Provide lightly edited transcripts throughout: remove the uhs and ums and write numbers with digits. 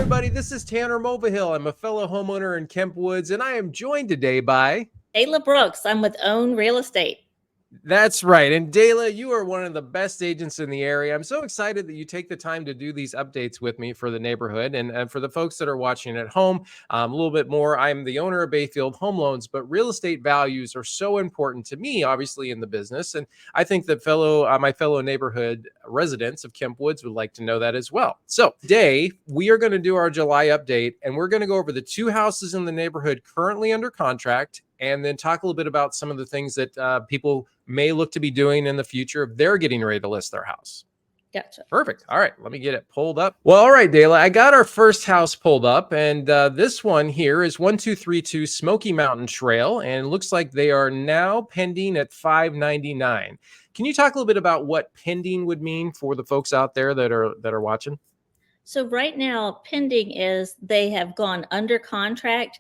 everybody. This is Tanner Mulvihill. I'm a fellow homeowner in Kemp Woods, and I am joined today by... Dayla Brooks. I'm with Own Real Estate. That's right. And Dayla, you are one of the best agents in the area. I'm so excited that you take the time to do these updates with me for the neighborhood. And for the folks that are watching at home, a little bit more. I'm the owner of Bayfield Home Loans, but real estate values are so important to me, obviously, in the business. And I think that my fellow neighborhood residents of Kemp Woods would like to know that as well. So today, we are going to do our July update, and we're going to go over the 2 houses in the neighborhood currently under contract, and then talk a little bit about some of the things that people may look to be doing in the future if they're getting ready to list their house. Gotcha. Perfect. All right, let me get it pulled up. Well, all right, Dayla, I got our first house pulled up, and this one here is 1232 Smoky Mountain Trail, and it looks like they are now pending at $599. Can you talk a little bit about what pending would mean for the folks out there that are watching? So right now, pending is they have gone under contract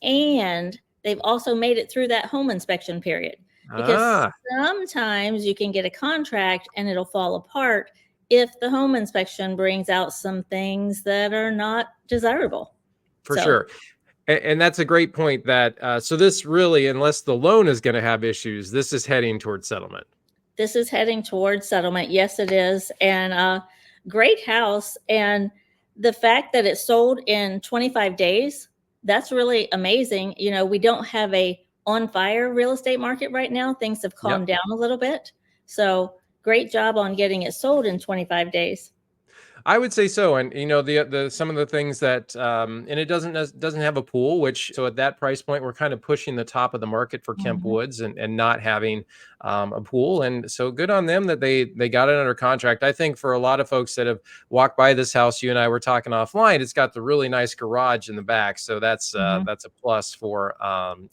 and they've also made it through that home inspection period. Because sometimes you can get a contract and it'll fall apart if the home inspection brings out some things that are not desirable. For sure. And that's a great point that, so this really, unless the loan is going to have issues, this is heading towards settlement. This is heading towards settlement. Yes, it is. And great house. And the fact that it sold in 25 days, that's really amazing. You know, we don't have a on fire real estate market right now. Things have calmed down a little bit. So great job on getting it sold in 25 days. I would say so. And you know, the some of the things that and it doesn't have a pool, which so at that price point, we're kind of pushing the top of the market for Kemp Woods and not having a pool. And so good on them that they got it under contract. I think for a lot of folks that have walked by this house, you and I were talking offline, it's got the really nice garage in the back. So that's a plus for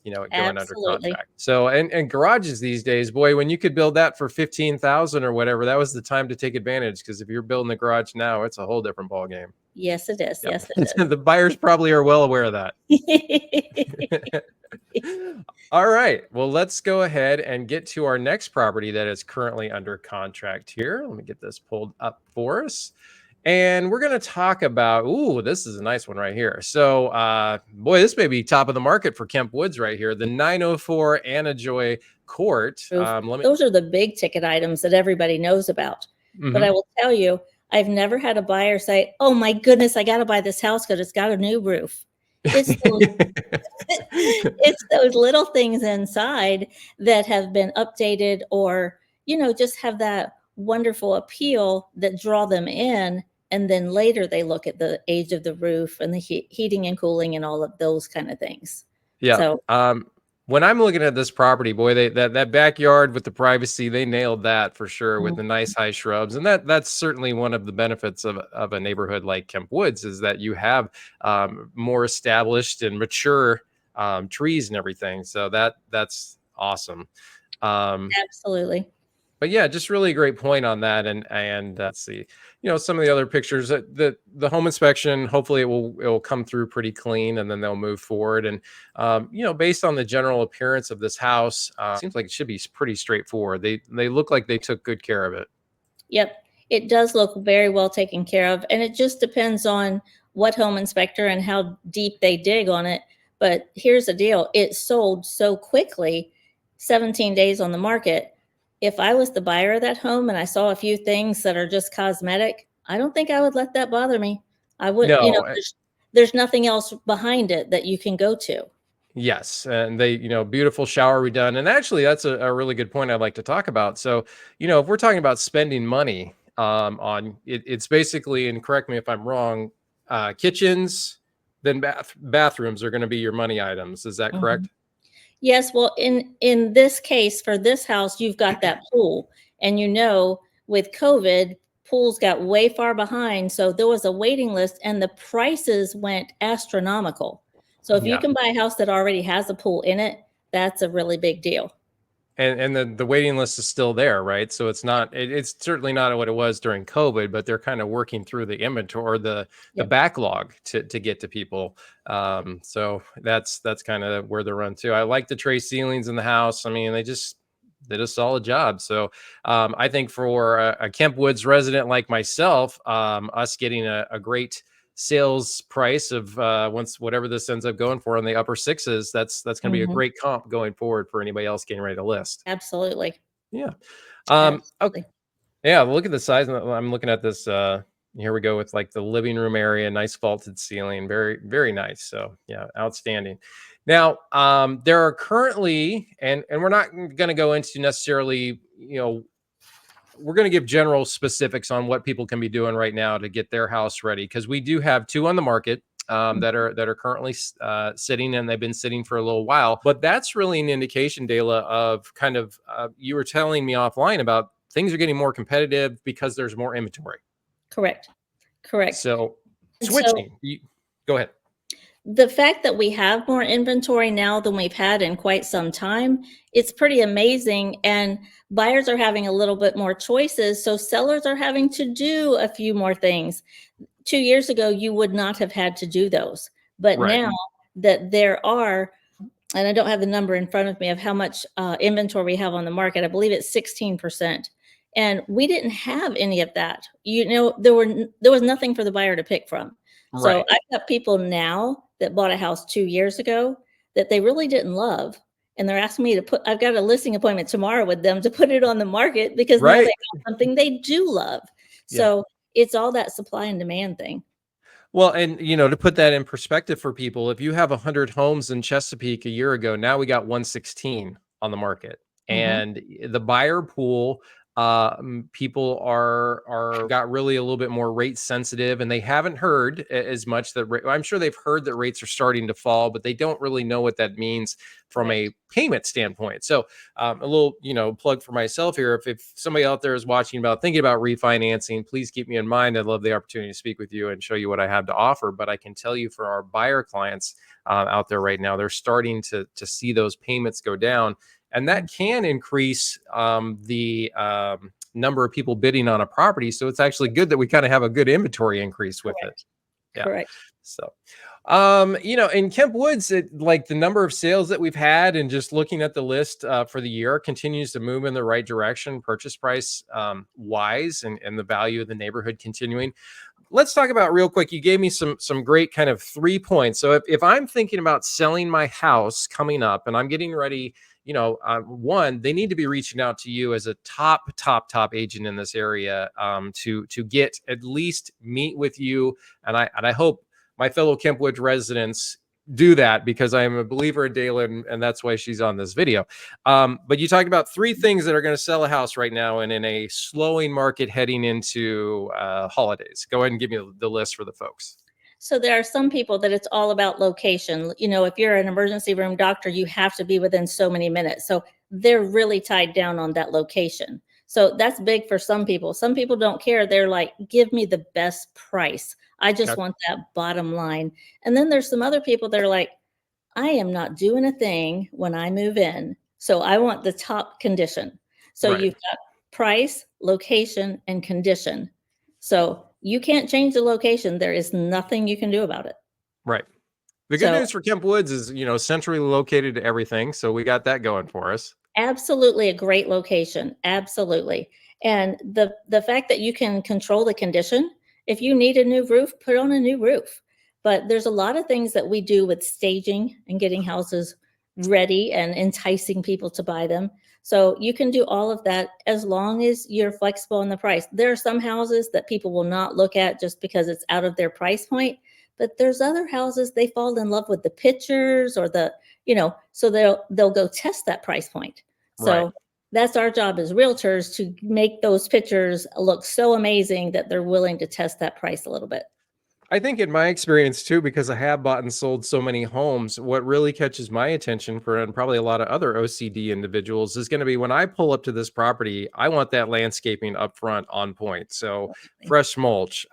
you know, going under contract. So and garages these days, boy, when you could build that for 15,000 or whatever, that was the time to take advantage, because if you're building a garage now, it's a whole different ball game. Yes, it is. Yes, it is. The buyers probably are well aware of that. All right. Well, let's go ahead and get to our next property that is currently under contract here. Let me get this pulled up for us. And we're going to talk about, this is a nice one right here. So, boy, this may be top of the market for Kemp Woods right here. The 904 Anna Joy Court. Those are the big ticket items that everybody knows about. But I will tell you, I've never had a buyer say, oh my goodness, I got to buy this house because it's got a new roof. It's those little things inside that have been updated, or, you know, just have that wonderful appeal that draw them in. And then later they look at the age of the roof and the heating and cooling and all of those kind of things. Yeah. So, when I'm looking at this property, boy, that backyard with the privacy, they nailed that for sure with the nice high shrubs. And that's certainly one of the benefits of a neighborhood like Kemp Woods, is that you have more established and mature trees and everything. So that's awesome. Absolutely. But yeah, just really a great point on that. And let's see, you know, some of the other pictures, the home inspection, hopefully it will come through pretty clean, and then they'll move forward. And you know, based on the general appearance of this house, seems like it should be pretty straightforward. They look like they took good care of it. Yep, it does look very well taken care of, and it just depends on what home inspector and how deep they dig on it. But here's the deal: it sold so quickly, 17 days on the market. If I was the buyer of that home and I saw a few things that are just cosmetic, I don't think I would let that bother me. I wouldn't, you know, there's nothing else behind it that you can go to. Yes. And they, you know, beautiful shower redone. And actually, that's a really good point I'd like to talk about. So, you know, if we're talking about spending money on it, it's basically, and correct me if I'm wrong, kitchens, then bathrooms are going to be your money items. Is that correct? Yes. Well, in this case, for this house, you've got that pool, and, you know, with COVID, pools got way far behind. So there was a waiting list and the prices went astronomical. So if you can buy a house that already has a pool in it, that's a really big deal. And the waiting list is still there, right? So it's certainly not what it was during COVID, but they're kind of working through the inventory, the backlog to get to people. So that's kind of where they're run to. I like the tray ceilings in the house. I mean, they just did a solid job. So I think for a Kemp Woods resident like myself, us getting a great sales price of once whatever this ends up going for in the upper sixes, that's going to be a Mhm. great comp going forward for anybody else getting ready to list. Absolutely. Yeah. Okay. Absolutely. Yeah. Look at the size. I'm looking at this. Here we go with like the living room area, nice vaulted ceiling, very, very nice. So yeah, outstanding. Now, there are currently, and we're not going to go into necessarily, we're going to give general specifics on what people can be doing right now to get their house ready, because we do have two on the market that are currently sitting, and they've been sitting for a little while. But that's really an indication, Dayla, of kind of you were telling me offline about things are getting more competitive because there's more inventory. Correct. Correct. So And so switching, go ahead. the fact that we have more inventory now than we've had in quite some time, it's pretty amazing. And buyers are having a little bit more choices. So sellers are having to do a few more things. 2 years ago, you would not have had to do those. But Right. now that there are, and I don't have the number in front of me of how much inventory we have on the market, I believe it's 16%. And we didn't have any of that. There was nothing for the buyer to pick from. So Right. I've got people now that bought a house 2 years ago that they really didn't love. And they're asking me I've got a listing appointment tomorrow with them to put it on the market because now they Right. got something they do love. Yeah. So it's all that supply and demand thing. Well, and to put that in perspective for people, if you have 100 homes in Chesapeake a year ago, now we got 116 on the market, Mhm. and the buyer pool, people are got really a little bit more rate sensitive, and they haven't heard as much that I'm sure they've heard that rates are starting to fall, but they don't really know what that means from Right. a payment standpoint. So, a little plug for myself here. If somebody out there is watching about thinking about refinancing, please keep me in mind. I'd love the opportunity to speak with you and show you what I have to offer. But I can tell you, for our buyer clients out there right now, they're starting to see those payments go down, and that can increase the number of people bidding on a property. So it's actually good that we kind of have a good inventory increase with it. Correct. Yeah. Correct. So, in Kemp Woods, like the number of sales that we've had and just looking at the list for the year continues to move in the right direction, purchase price wise, and the value of the neighborhood continuing. Let's talk about real quick. You gave me some great kind of 3 points. So if I'm thinking about selling my house coming up and I'm getting ready, one, they need to be reaching out to you as a top agent in this area, to get at least meet with you. And I hope my fellow Kemp Woods residents do that, because I am a believer in Dayla, and that's why she's on this video. But you talked about three things that are going to sell a house right now and in a slowing market heading into holidays. Go ahead and give me the list for the folks. So there are some people that it's all about location. If you're an emergency room doctor, you have to be within so many minutes. So they're really tied down on that location. So that's big for some people. Some people don't care. They're like, give me the best price. I just Okay. want that bottom line. And then there's some other people that are like, I am not doing a thing when I move in. So I want the top condition. So Right. you've got price, location, and condition. So you can't change the location. There is nothing you can do about it. Right. The good So news for Kemp Woods is, centrally located to everything. So we got that going for us. absolutely a great location. Absolutely. And the fact that you can control the condition, if you need a new roof, put on a new roof. But there's a lot of things that we do with staging and getting houses ready and enticing people to buy them. So you can do all of that as long as you're flexible in the price. There are some houses that people will not look at just because it's out of their price point, but there's other houses they fall in love with the pictures or so they'll go test that price point. Right. So that's our job as realtors, to make those pictures look so amazing that they're willing to test that price a little bit. I think in my experience too, because I have bought and sold so many homes, what really catches my attention, and probably a lot of other OCD individuals, is going to be when I pull up to this property, I want that landscaping up front on point. So fresh mulch,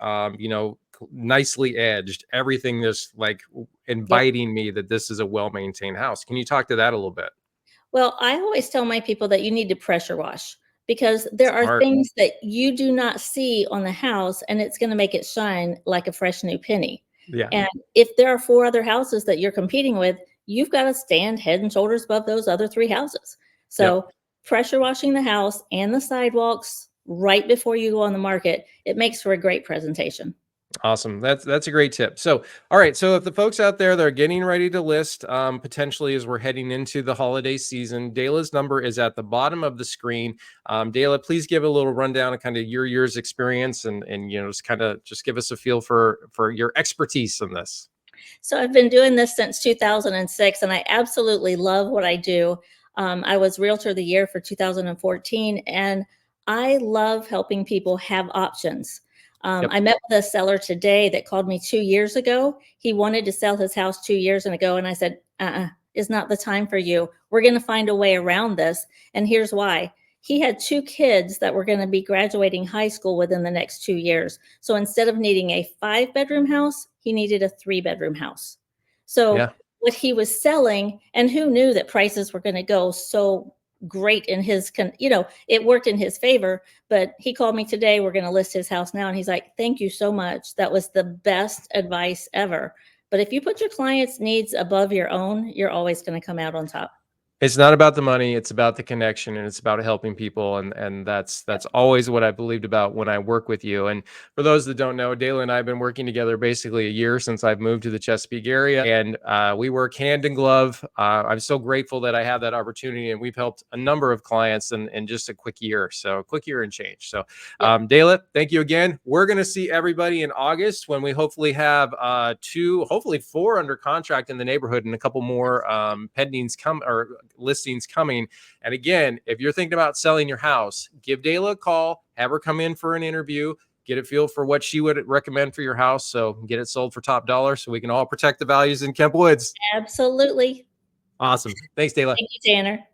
nicely edged, everything just like Yep. inviting me that this is a well-maintained house. Can you talk to that a little bit? Well, I always tell my people that you need to pressure wash because there are Smart. things that you do not see on the house and it's going to make it shine like a fresh new penny. Yeah. And if there are four other houses that you're competing with, you've got to stand head and shoulders above those other three houses. Yep. So, pressure washing the house and the sidewalks right before you go on the market, it makes for a great presentation. Awesome. That's a great tip. So, all right. So if the folks out there that are getting ready to list, potentially as we're heading into the holiday season, Dayla's number is at the bottom of the screen. Dayla, please give a little rundown of kind of your year's experience and just kind of just give us a feel for your expertise in this. So I've been doing this since 2006, and I absolutely love what I do. I was Realtor of the Year for 2014, and I love helping people have options. Yep. I met with a seller today that called me 2 years ago. He wanted to sell his house 2 years ago, and I said, it's not the time for you. We're going to find a way around this. And here's why. He had 2 kids that were going to be graduating high school within the next 2 years. So instead of needing a 5-bedroom house, he needed a 3-bedroom house. So Yeah. what he was selling, and who knew that prices were going to go so great in his, it worked in his favor. But he called me today. We're going to list his house now. And he's like, thank you so much. That was the best advice ever. But if you put your client's needs above your own, you're always going to come out on top. It's not about the money, it's about the connection, and it's about helping people. And that's always what I believed about when I work with you. And for those that don't know, Dayla and I have been working together basically a year since I've moved to the Chesapeake area, and we work hand in glove. I'm so grateful that I have that opportunity, and we've helped a number of clients in just a quick year. So quick year and change. So Dayla, thank you again. We're going to see everybody in August when we hopefully have hopefully 4 under contract in the neighborhood and a couple more pendings listings coming. And again, if you're thinking about selling your house, give Dayla a call, have her come in for an interview, get a feel for what she would recommend for your house, so get it sold for top dollar so we can all protect the values in Kemp Woods. Absolutely. Awesome. Thanks, Dayla. Thank you, Tanner.